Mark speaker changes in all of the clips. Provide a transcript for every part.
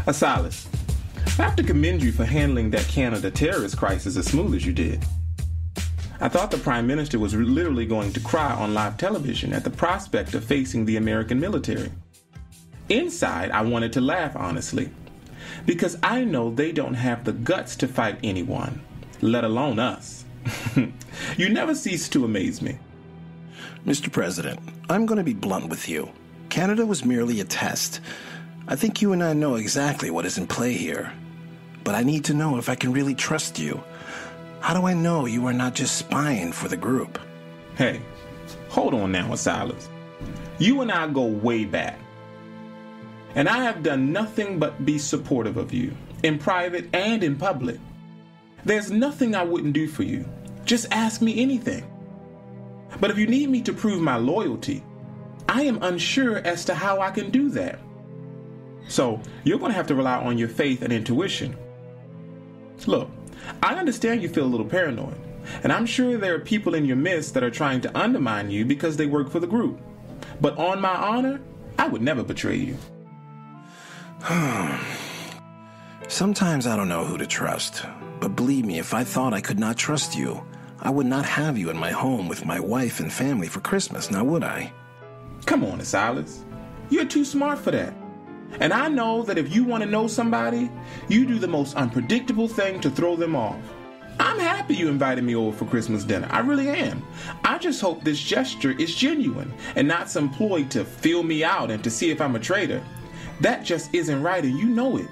Speaker 1: Asilas, I have to commend you for handling that Canada terrorist crisis as smooth as you did. I thought the Prime Minister was literally going to cry on live television at the prospect of facing the American military. Inside, I wanted to laugh, honestly, because I know they don't have the guts to fight anyone, let alone us. You never cease to amaze me.
Speaker 2: Mr. President, I'm going to be blunt with you. Canada was merely a test. I think you and I know exactly what is in play here. But I need to know if I can really trust you. How do I know you are not just spying for the group?
Speaker 1: Hey, hold on now, Asilas. You and I go way back. And I have done nothing but be supportive of you, in private and in public. There's nothing I wouldn't do for you. Just ask me anything. But if you need me to prove my loyalty, I am unsure as to how I can do that. So you're going to have to rely on your faith and intuition. Look, I understand you feel a little paranoid, and I'm sure there are people in your midst that are trying to undermine you because they work for the group. But on my honor, I would never betray you.
Speaker 2: Sometimes I don't know who to trust. But believe me, if I thought I could not trust you, I would not have you in my home with my wife and family for Christmas, now would I?
Speaker 1: Come on, Asilas. You're too smart for that. And I know that if you want to know somebody, you do the most unpredictable thing to throw them off. I'm happy you invited me over for Christmas dinner. I really am. I just hope this gesture is genuine and not some ploy to feel me out and to see if I'm a traitor. That just isn't right, and you know it.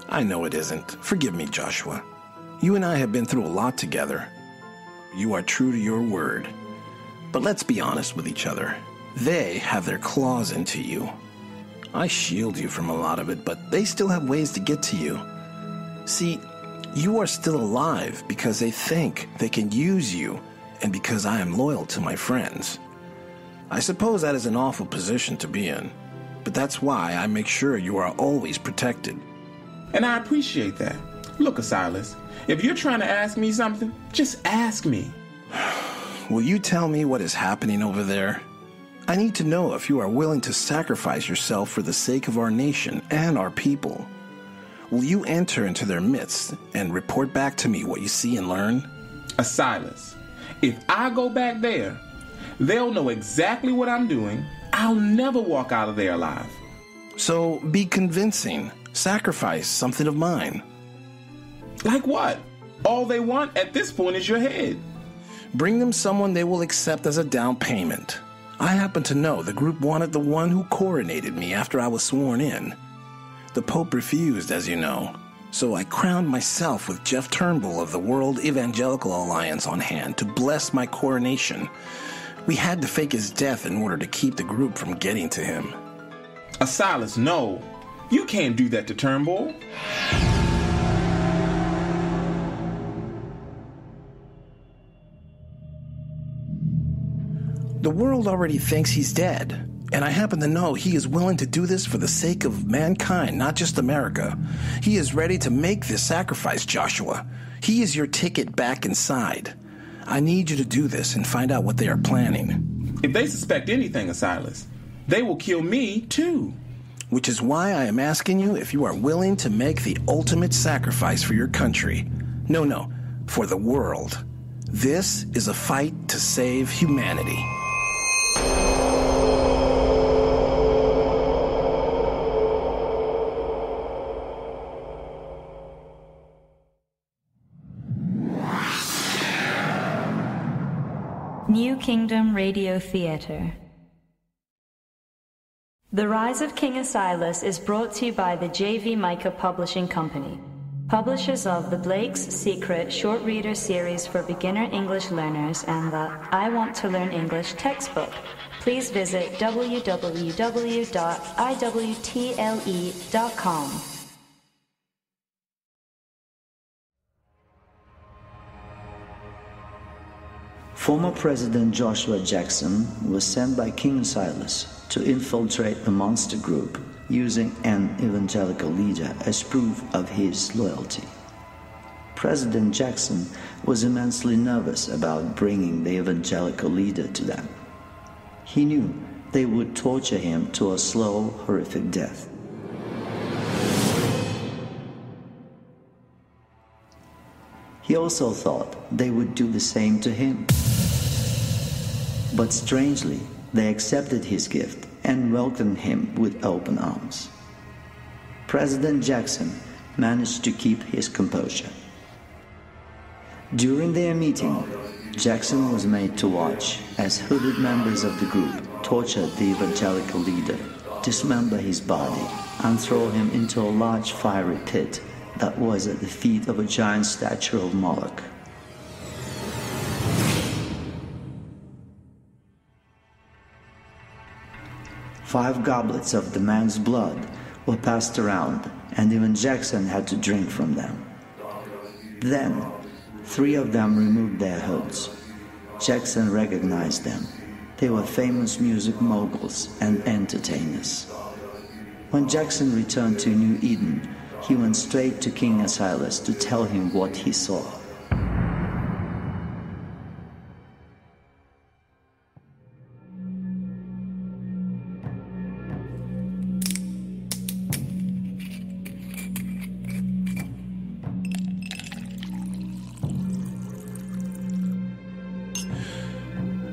Speaker 2: I know it isn't. Forgive me, Joshua. You and I have been through a lot together. You are true to your word. But let's be honest with each other. They have their claws into you. I shield you from a lot of it, but they still have ways to get to you. See, you are still alive because they think they can use you and because I am loyal to my friends. I suppose that is an awful position to be in, but that's why I make sure you are always protected.
Speaker 1: And I appreciate that. Look, Asilas, if you're trying to ask me something, just ask me.
Speaker 2: Will you tell me what is happening over there? I need to know if you are willing to sacrifice yourself for the sake of our nation and our people. Will you enter into their midst and report back to me what you see and learn?
Speaker 1: Asilas, if I go back there, they'll know exactly what I'm doing. I'll never walk out of there alive.
Speaker 2: So be convincing. Sacrifice something of mine.
Speaker 1: Like what? All they want at this point is your head.
Speaker 2: Bring them someone they will accept as a down payment. I happen to know the group wanted the one who coronated me after I was sworn in. The Pope refused, as you know, so I crowned myself with Jeff Turnbull of the World Evangelical Alliance on hand to bless my coronation. We had to fake his death in order to keep the group from getting to him.
Speaker 1: Asilas, no. You can't do that to Turnbull.
Speaker 2: The world already thinks he's dead, and I happen to know he is willing to do this for the sake of mankind, not just America. He is ready to make this sacrifice, Joshua. He is your ticket back inside. I need you to do this and find out what they are planning.
Speaker 1: If they suspect anything, Asilas, they will kill me too.
Speaker 2: Which is why I am asking you if you are willing to make the ultimate sacrifice for your country. No, for the world. This is a fight to save humanity.
Speaker 3: New Kingdom Radio Theatre. The Rise of King Asilas is brought to you by the J.V. Micah Publishing Company, publishers of the Blake's Secret Short Reader Series for Beginner English Learners and the I Want to Learn English textbook. Please visit www.iwtle.com.
Speaker 4: Former President Joshua Jackson was sent by King Asilas to infiltrate the monster group using an evangelical leader as proof of his loyalty. President Jackson was immensely nervous about bringing the evangelical leader to them. He knew they would torture him to a slow, horrific death. He also thought they would do the same to him. But strangely, they accepted his gift and welcomed him with open arms. President Jackson managed to keep his composure. During their meeting, Jackson was made to watch as hooded members of the group tortured the evangelical leader, dismember his body, and throw him into a large fiery pit that was at the feet of a giant statue of Moloch. Five goblets of the man's blood were passed around, and even Jackson had to drink from them. Then, 3 of them removed their hoods. Jackson recognized them. They were famous music moguls and entertainers. When Jackson returned to New Eden, he went straight to King Asilas to tell him what he saw.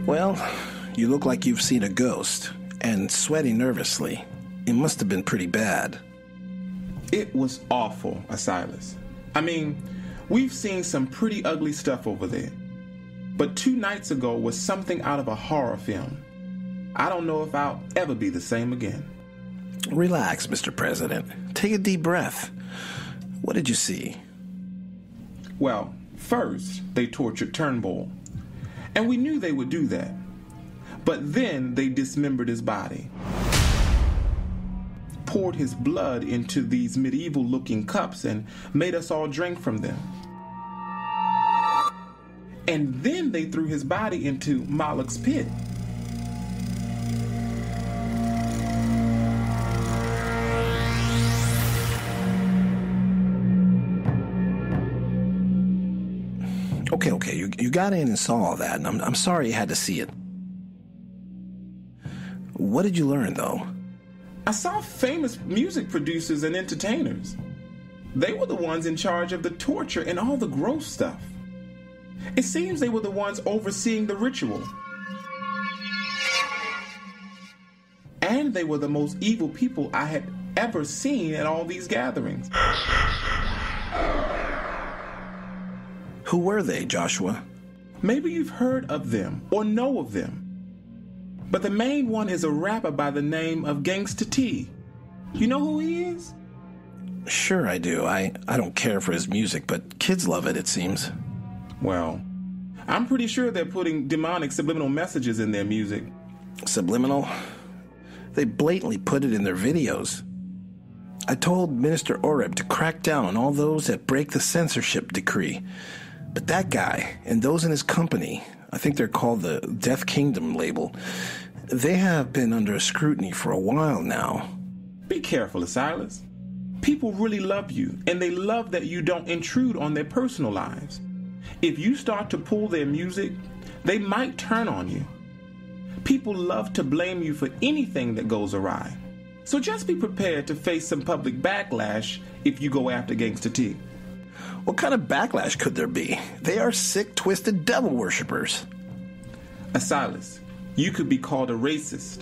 Speaker 2: Well, you look like you've seen a ghost, and sweating nervously. It must have been pretty bad.
Speaker 1: It was awful, Asilas. I mean, we've seen some pretty ugly stuff over there. But 2 nights ago was something out of a horror film. I don't know if I'll ever be the same again.
Speaker 2: Relax, Mr. President. Take a deep breath. What did you see?
Speaker 1: Well, first, they tortured Turnbull. And we knew they would do that. But then they dismembered his body, poured his blood into these medieval-looking cups and made us all drink from them. And then they threw his body into Moloch's pit.
Speaker 2: Okay, you got in and saw all that, and I'm sorry you had to see it. What did you learn, though?
Speaker 1: I saw famous music producers and entertainers. They were the ones in charge of the torture and all the gross stuff. It seems they were the ones overseeing the ritual. And they were the most evil people I had ever seen at all these gatherings.
Speaker 2: Who were they, Joshua?
Speaker 1: Maybe you've heard of them or know of them. But the main one is a rapper by the name of Gangsta T. You know who he is?
Speaker 2: Sure I do. I don't care for his music, but kids love it, it seems.
Speaker 1: Well, I'm pretty sure they're putting demonic subliminal messages in their music.
Speaker 2: Subliminal? They blatantly put it in their videos. I told Minister Oreb to crack down on all those that break the censorship decree. But that guy and those in his company, I think they're called the Death Kingdom label, they have been under scrutiny for a while now.
Speaker 1: Be careful, Asilas. People really love you, and they love that you don't intrude on their personal lives. If you start to pull their music, they might turn on you. People love to blame you for anything that goes awry. So just be prepared to face some public backlash if you go after Gangsta T.
Speaker 2: What kind of backlash could there be? They are sick, twisted devil worshippers.
Speaker 1: Asilas, you could be called a racist,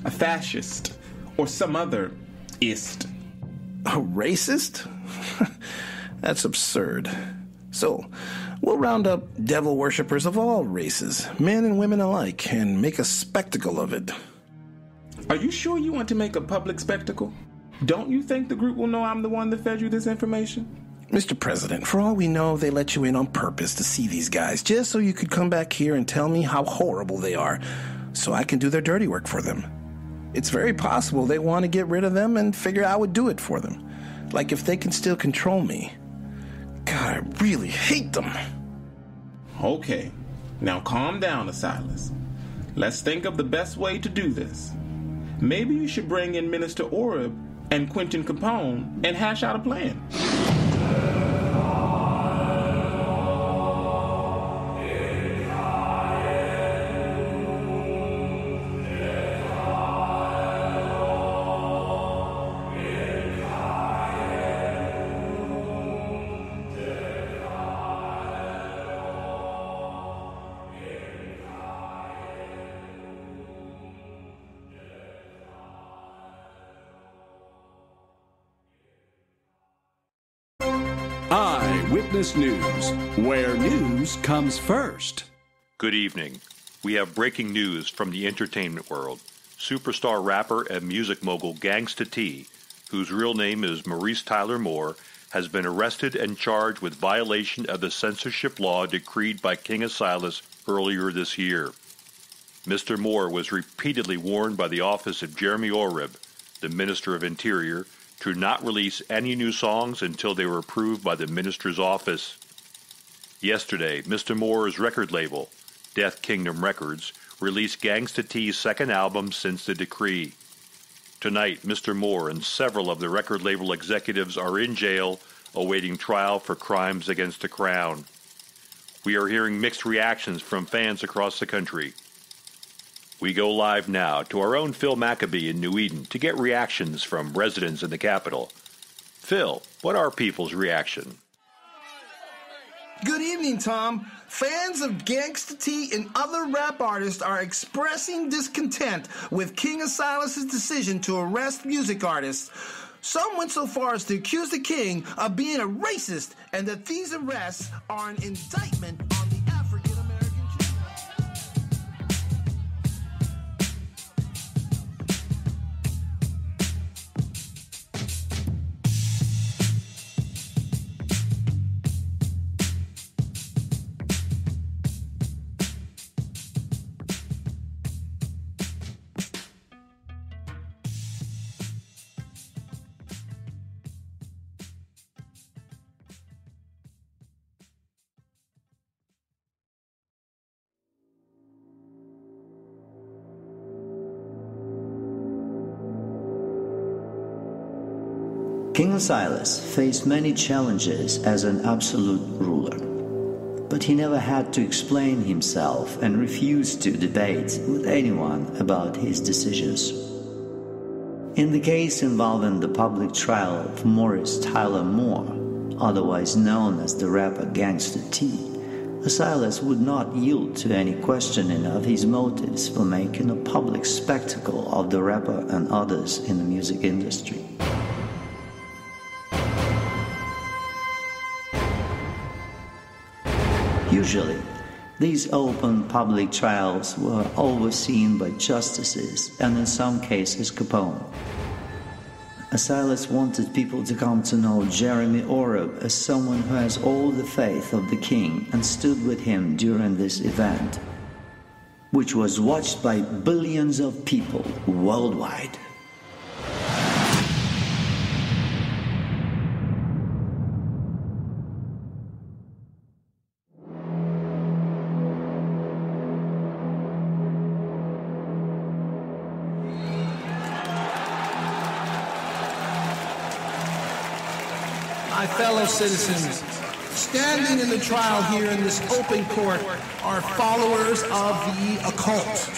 Speaker 1: a fascist, or some other ist.
Speaker 2: A racist? That's absurd. So, we'll round up devil worshippers of all races, men and women alike, and make a spectacle of it.
Speaker 1: Are you sure you want to make a public spectacle? Don't you think the group will know I'm the one that fed you this information?
Speaker 2: Mr. President, for all we know, they let you in on purpose to see these guys, just so you could come back here and tell me how horrible they are, so I can do their dirty work for them. It's very possible they want to get rid of them and figure I would do it for them. Like if they can still control me. God, I really hate them.
Speaker 1: Okay, now calm down, Asilas. Let's think of the best way to do this. Maybe you should bring in Minister Oreb and Quentin Capone and hash out a plan.
Speaker 5: Eyewitness News, where news comes first.
Speaker 6: Good evening. We have breaking news from the entertainment world. Superstar rapper and music mogul Gangsta T, whose real name is Maurice Tyler Moore, has been arrested and charged with violation of the censorship law decreed by King Asilas earlier this year. Mr. Moore was repeatedly warned by the office of Jeremy Oreb, the Minister of Interior, to not release any new songs until they were approved by the minister's office. Yesterday, Mr. Moore's record label, Death Kingdom Records, released Gangsta T's second album since the decree. Tonight, Mr. Moore and several of the record label executives are in jail awaiting trial for crimes against the crown. We are hearing mixed reactions from fans across the country. We go live now to our own Phil Maccabee in New Eden to get reactions from residents in the capital. Phil, what are people's reaction?
Speaker 7: Good evening, Tom. Fans of Gangsta T and other rap artists are expressing discontent with King Asilas' decision to arrest music artists. Some went so far as to accuse the king of being a racist and that these arrests are an indictment on the African-American children.
Speaker 4: King Asilas faced many challenges as an absolute ruler, but he never had to explain himself and refused to debate with anyone about his decisions. In the case involving the public trial of Maurice Tyler Moore, otherwise known as the rapper Gangsta T, Asilas would not yield to any questioning of his motives for making a public spectacle of the rapper and others in the music industry. Usually, these open public trials were overseen by justices and in some cases Capone. Asilas wanted people to come to know Jeremy Oreb as someone who has all the faith of the king and stood with him during this event, which was watched by billions of people worldwide.
Speaker 7: My fellow citizens, standing in the trial here in this open court are followers of the occult.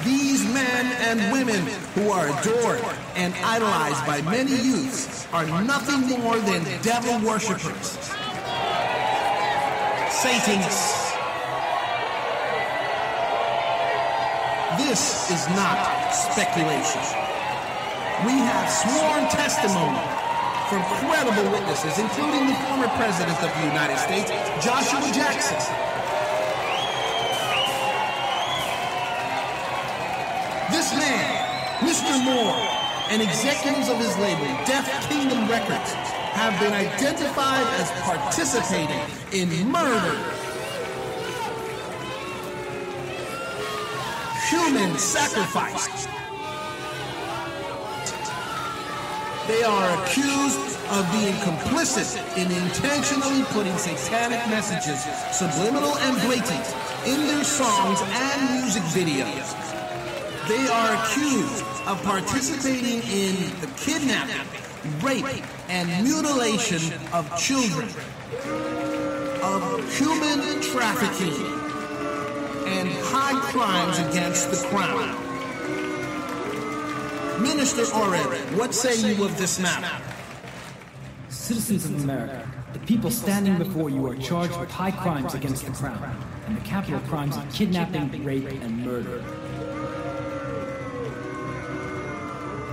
Speaker 7: These men and women who are adored and idolized by many youths are nothing more than devil worshippers, Satanists. This is not speculation. We have sworn testimony from credible witnesses, including the former President of the United States, Joshua Jackson. This man, Mr. Moore, and executives of his label, Death Kingdom Records, have been identified as participating in murder, human sacrifice. They are accused of being complicit in intentionally putting satanic messages, subliminal and blatant, in their songs and music videos. They are accused of participating in the kidnapping, rape, and mutilation of children, of human trafficking, and high crimes against the crown. Minister Oreb, what say you of this matter?
Speaker 8: Citizens of America, the people standing before you are charged with high crimes against the crown, and the capital crimes of kidnapping, rape, and murder.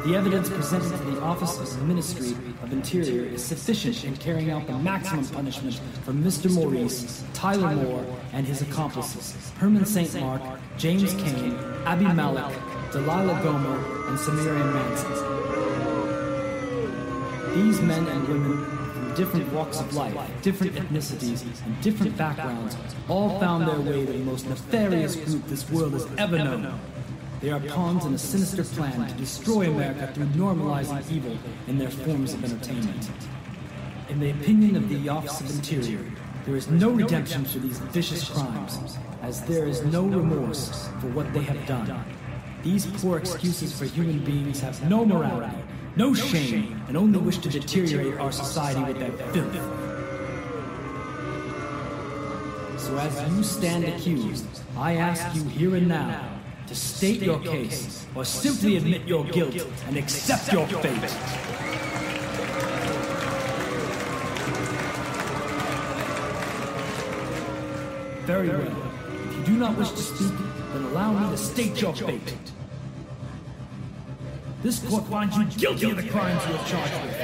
Speaker 8: The evidence presented to the Office of the Ministry of Interior is sufficient in carrying out the maximum punishment for Mr. Maurice, Tyler Moore, and his accomplices, Herman St. Mark, James Kane, Abby Malik, Delilah Gomer, and Samarian Manson. These men and women from different walks of life, different ethnicities, and different backgrounds all found their way to the most nefarious group this world has ever known. They are pawns in a sinister plan to destroy America through normalizing evil in their forms of entertainment. In the opinion of the Office of Interior, there is no redemption for these vicious crimes, as there is no remorse for what they have done. These poor excuses for human beings have no morality, no shame, and only wish to deteriorate our society with their filth. So as you stand accused, I ask you here and now to state your case, or simply admit your guilt and accept your fate. Very well. If you do not wish to speak, then allow me to state your fate. This court finds you guilty of the crimes you are charged with.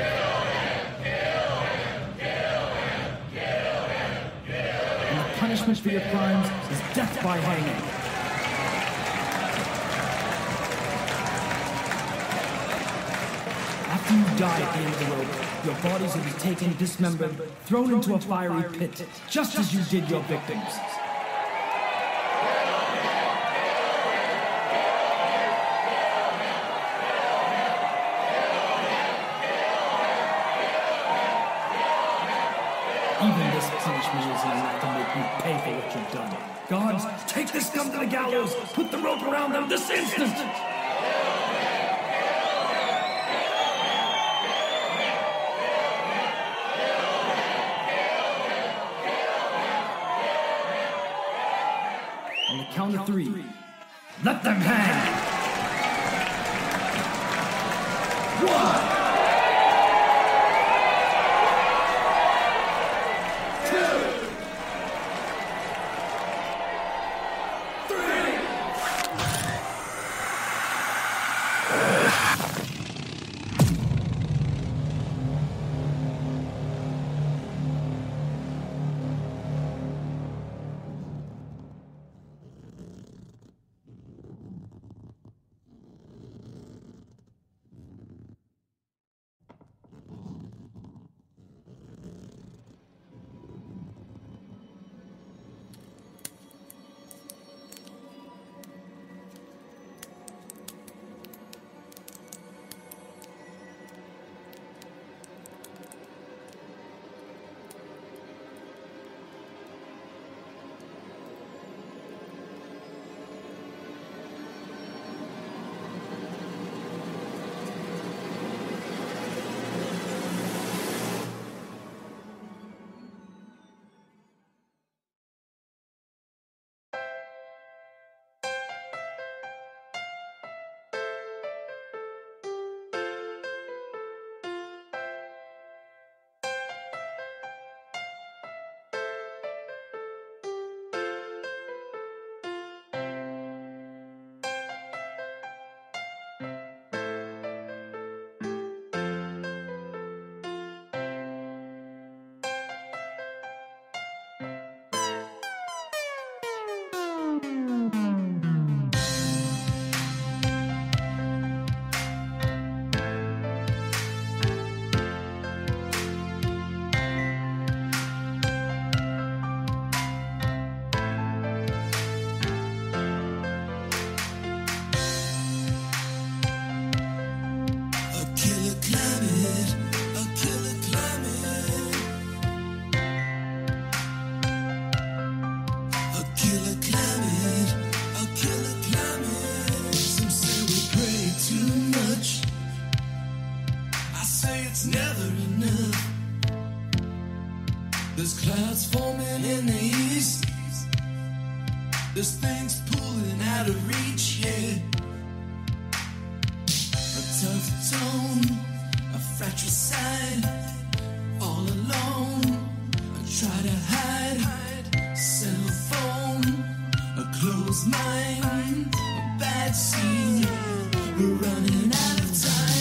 Speaker 8: And the punishment for your crimes is death by hanging. After you die at the end of the rope, your bodies will be taken, dismembered, thrown into a fiery pit, just as you did your victims. Even this punishment isn't enough to make you pay for what you've done. Guards, take this scum to the gallows! Put the rope around them this instant! On the count of 3, let them hang! 1!
Speaker 9: There's clouds forming in the east. There's things pulling out of reach, yeah. A tough tone, a fratricide, all alone. I try to hide, cell phone, a closed mind, a bad scene. We're running out of time.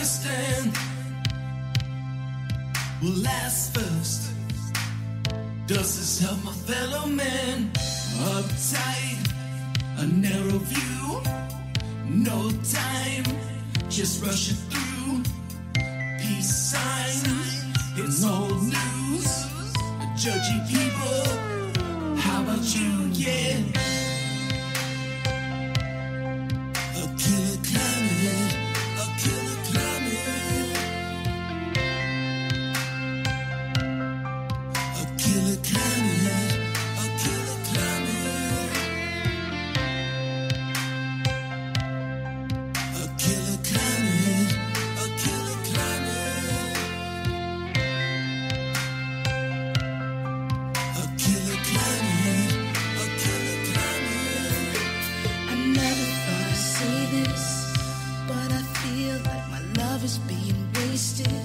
Speaker 9: understand will last first. Does this help my fellow man? Uptight, a narrow view, no time, just rush it through. Peace signs, it's old news. Judgy people, how about you? Yeah. A killer climate, a killer climate. A killer climate, a killer climate. A killer climate, a killer climate. A killer climate, a killer climate.
Speaker 10: I never thought I'd say this, but I feel like my love is being wasted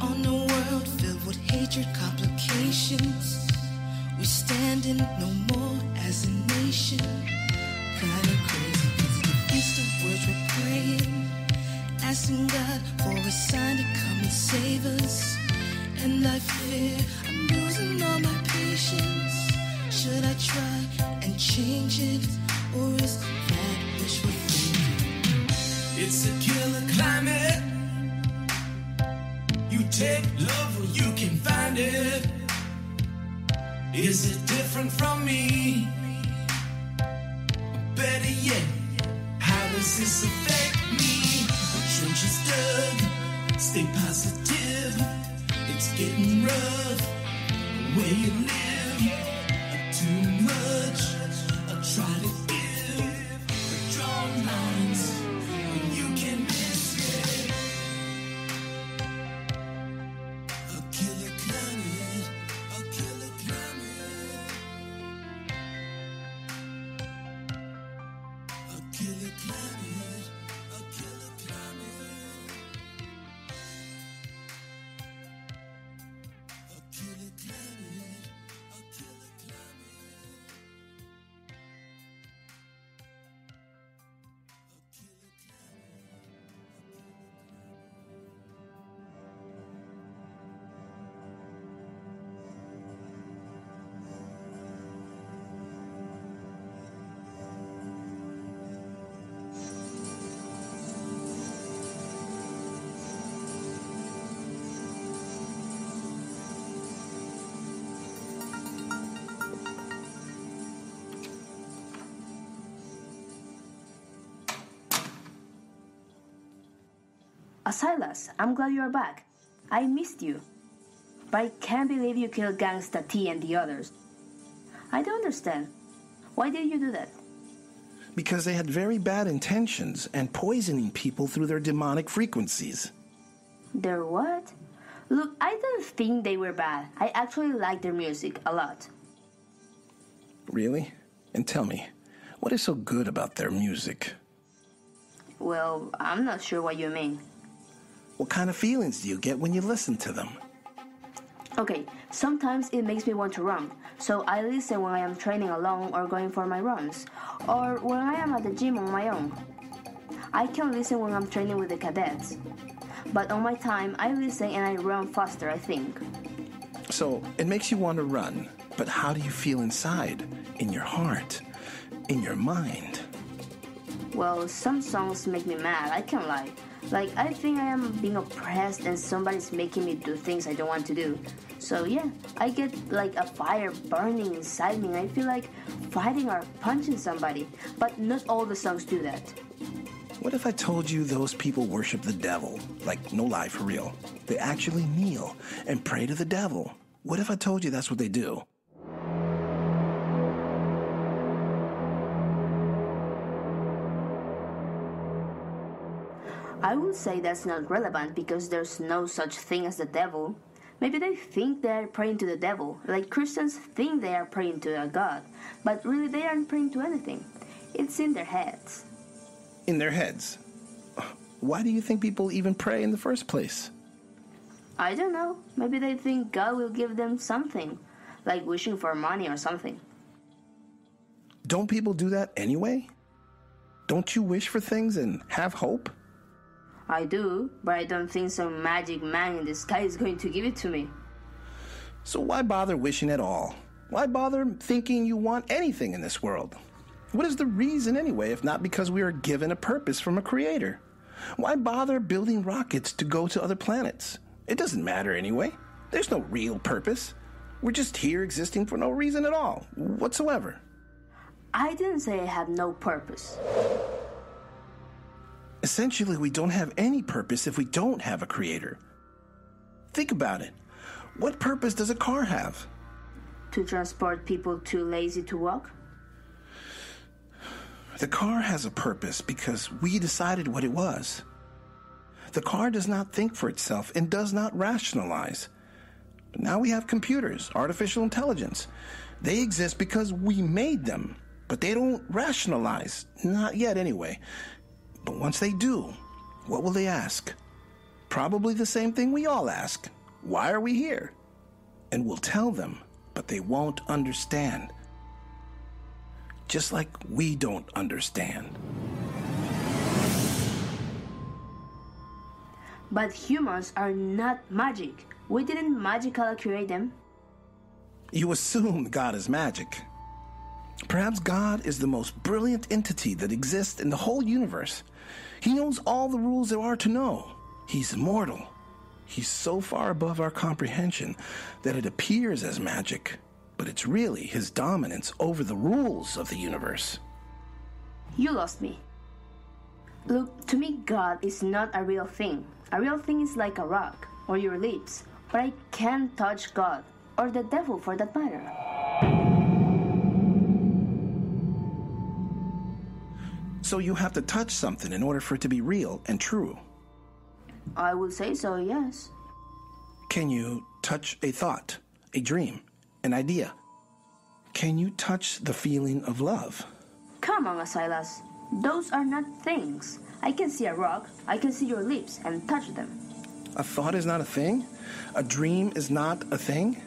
Speaker 10: on a world filled with hatred, complications. We're standing no more as a nation. Kinda crazy, 'cause against the words we're praying, asking God for a sign to come and save us. And I fear I'm losing all my patience. Should I try and change it, or is that wishful thinking?
Speaker 9: It's a killer climate. You take love where you can find it. Is it different from me? Better yet, how does this affect me? The trench is dug, stay positive. It's getting rough, where you live. Too much, I try to give. I draw lines, you can miss it. A killer climate, a killer climate. A killer climate, a killer climate. A killer climate, a killer climate. A killer climate.
Speaker 11: Asilas, I'm glad you're back. I missed you. But I can't believe you killed Gangsta T and the others. I don't understand. Why did you do that?
Speaker 2: Because they had very bad intentions and poisoning people through their demonic frequencies.
Speaker 11: They're what? Look, I don't think they were bad. I actually like their music a lot.
Speaker 2: Really? And tell me, what is so good about their music?
Speaker 11: Well, I'm not sure what you mean.
Speaker 2: What kind of feelings do you get when you listen to them?
Speaker 11: Okay, sometimes it makes me want to run, so I listen when I am training alone or going for my runs, or when I am at the gym on my own. I can listen when I'm training with the cadets, but on my time, I listen and I run faster, I think.
Speaker 2: So, it makes you want to run, but how do you feel inside, in your heart, in your mind?
Speaker 11: Well, some songs make me mad, I can't lie. Like, I think I am being oppressed and somebody's making me do things I don't want to do. So yeah, I get like a fire burning inside me and I feel like fighting or punching somebody. But not all the songs do that.
Speaker 2: What if I told you those people worship the devil? Like, no lie, for real. They actually kneel and pray to the devil. What if I told you that's what they do?
Speaker 11: I would say that's not relevant because there's no such thing as the devil. Maybe they think they are praying to the devil, like Christians think they are praying to a god, but really they aren't praying to anything. It's in their heads.
Speaker 2: In their heads? Why do you think people even pray in the first place?
Speaker 11: I don't know. Maybe they think God will give them something, like wishing for money or something.
Speaker 2: Don't people do that anyway? Don't you wish for things and have hope?
Speaker 11: I do, but I don't think some magic man in the sky is going to give it to me.
Speaker 2: So why bother wishing at all? Why bother thinking you want anything in this world? What is the reason anyway, if not because we are given a purpose from a creator? Why bother building rockets to go to other planets? It doesn't matter anyway. There's no real purpose. We're just here existing for no reason at all, whatsoever.
Speaker 11: I didn't say I have no purpose.
Speaker 2: Essentially, we don't have any purpose if we don't have a creator. Think about it. What purpose does a car have?
Speaker 11: To transport people too lazy to walk?
Speaker 2: The car has a purpose because we decided what it was. The car does not think for itself and does not rationalize. But now we have computers, artificial intelligence. They exist because we made them, but they don't rationalize. Not yet anyway. But once they do, what will they ask? Probably the same thing we all ask. Why are we here? And we'll tell them, but they won't understand. Just like we don't understand.
Speaker 11: But humans are not magic. We didn't magically create them.
Speaker 2: You assume God is magic. Perhaps God is the most brilliant entity that exists in the whole universe. He knows all the rules there are to know. He's immortal. He's so far above our comprehension that it appears as magic, but it's really his dominance over the rules of the universe.
Speaker 11: You lost me. Look, to me, God is not a real thing. A real thing is like a rock, or your lips, but I can't touch God, or the devil for that matter.
Speaker 2: So you have to touch something in order for it to be real and true.
Speaker 11: I would say so, yes.
Speaker 2: Can you touch a thought, a dream, an idea? Can you touch the feeling of love?
Speaker 11: Come on, Asilas. Those are not things. I can see a rock, I can see your lips and touch them.
Speaker 2: A thought is not a thing? A dream is not a thing?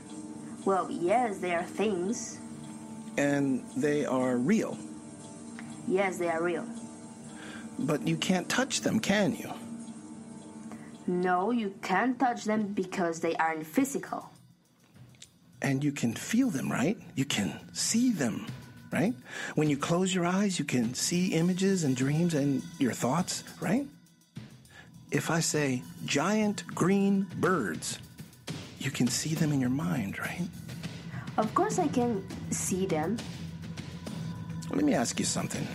Speaker 11: Well, yes, they are things.
Speaker 2: And they are real?
Speaker 11: Yes, they are real.
Speaker 2: But you can't touch them, can you?
Speaker 11: No, you can't touch them because they aren't physical.
Speaker 2: And you can feel them, right? You can see them, right? When you close your eyes, you can see images and dreams and your thoughts, right? If I say giant green birds, you can see them in your mind, right?
Speaker 11: Of course I can see them.
Speaker 2: Let me ask you something.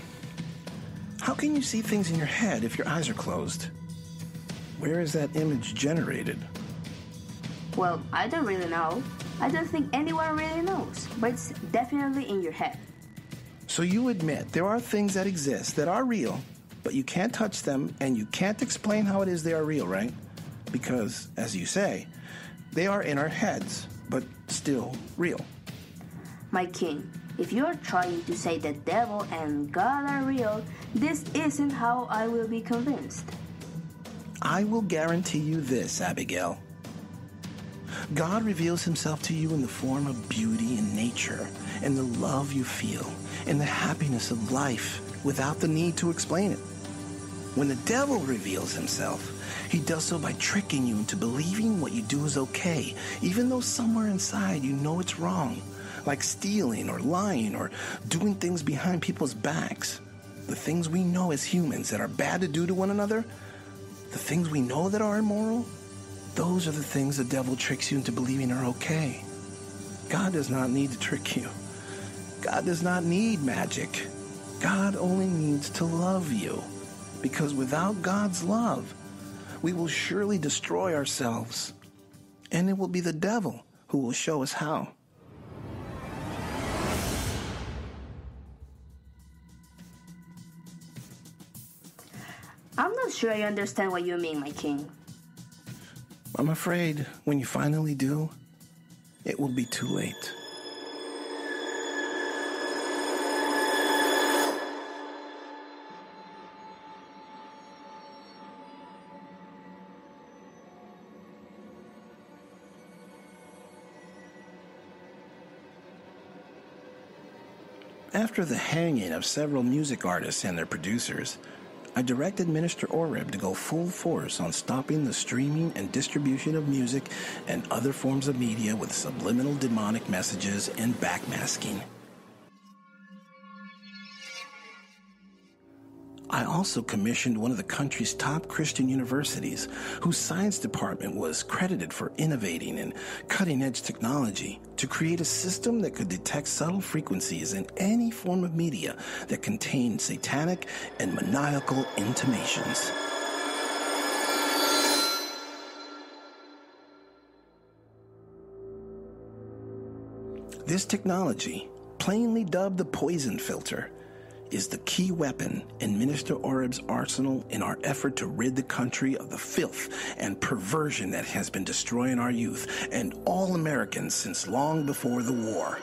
Speaker 2: How can you see things in your head if your eyes are closed? Where is that image generated?
Speaker 11: Well, I don't really know. I don't think anyone really knows, but it's definitely in your head.
Speaker 2: So you admit there are things that exist that are real, but you can't touch them and you can't explain how it is they are real, right? Because, as you say, they are in our heads, but still real.
Speaker 11: My king, if you're trying to say the devil and God are real, this isn't how I will be convinced.
Speaker 2: I will guarantee you this, Abigail. God reveals himself to you in the form of beauty in nature, and the love you feel, and the happiness of life, without the need to explain it. When the devil reveals himself, he does so by tricking you into believing what you do is okay, even though somewhere inside you know it's wrong, like stealing or lying or doing things behind people's backs. The things we know as humans that are bad to do to one another, the things we know that are immoral, those are the things the devil tricks you into believing are okay. God does not need to trick you. God does not need magic. God only needs to love you. Because without God's love, we will surely destroy ourselves. And it will be the devil who will show us how.
Speaker 11: I'm not sure I understand what you mean, my king.
Speaker 2: I'm afraid when you finally do, it will be too late. After the hanging of several music artists and their producers, I directed Minister Oreb to go full force on stopping the streaming and distribution of music and other forms of media with subliminal demonic messages and backmasking. I also commissioned one of the country's top Christian universities, whose science department was credited for innovating in cutting-edge technology, to create a system that could detect subtle frequencies in any form of media that contained satanic and maniacal intimations. This technology, plainly dubbed the poison filter, is the key weapon in Minister Oreb's arsenal in our effort to rid the country of the filth and perversion that has been destroying our youth and all Americans since long before the war.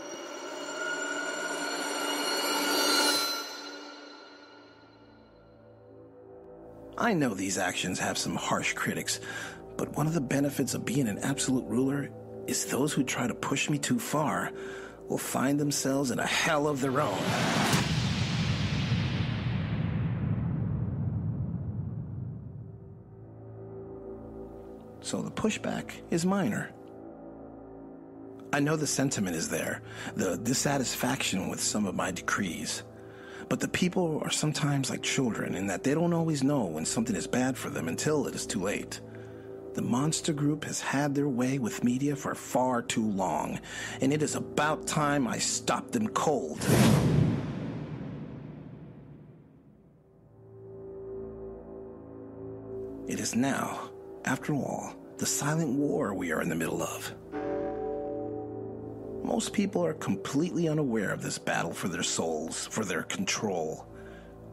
Speaker 2: I know these actions have some harsh critics, but one of the benefits of being an absolute ruler is those who try to push me too far will find themselves in a hell of their own. So the pushback is minor. I know the sentiment is there, the dissatisfaction with some of my decrees. But the people are sometimes like children in that they don't always know when something is bad for them until it is too late. The monster group has had their way with media for far too long, and it is about time I stopped them cold. It is now, after all, the silent war we are in the middle of. Most people are completely unaware of this battle for their souls, for their control.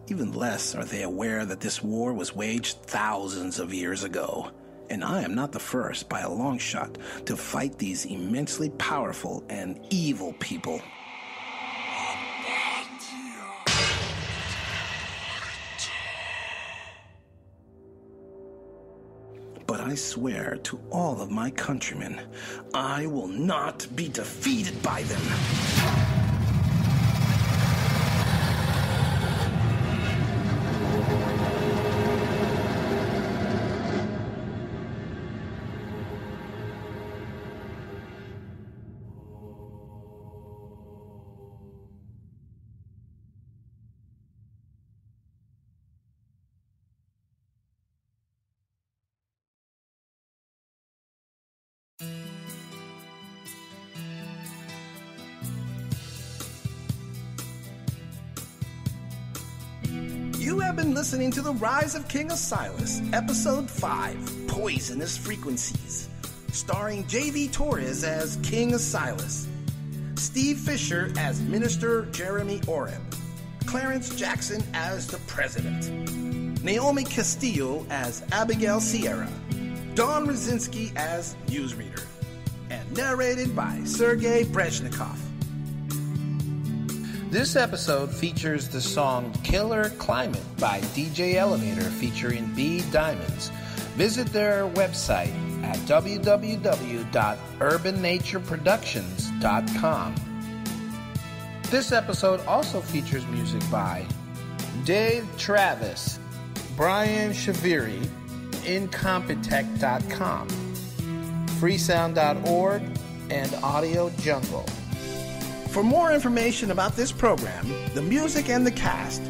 Speaker 2: Even less are they aware that this war was waged thousands of years ago. And I am not the first, by a long shot, to fight these immensely powerful and evil people. But I swear to all of my countrymen, I will not be defeated by them. You have been listening to The Rise of King Asilas, Episode 5, Poisonous Frequencies, starring J.V. Torres as King Asilas, Steve Fisher as Minister Jeremy Oreb, Clarence Jackson as the President, Naomi Castillo as Abigail Sierra, Don Rosinski as Newsreader, and narrated by Sergei Brezhnikov.
Speaker 12: This episode features the song Killer Climate by DJ Elevator featuring B Diamonds. Visit their website at www.urbanatureproductions.com. This episode also features music by Dave Travis, Brian Shaviri, Incompetech.com, freesound.org, and Audio Jungle.
Speaker 2: For more information about this program, the music, and the cast,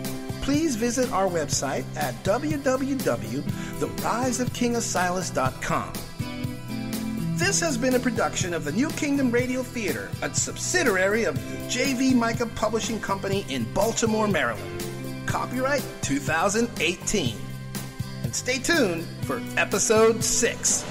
Speaker 2: please visit our website at www.theriseofkingasilas.com. This has been a production of the New Kingdom Radio Theater, a subsidiary of the J.V. Micah Publishing Company in Baltimore, Maryland. Copyright 2018. And stay tuned for Episode 6.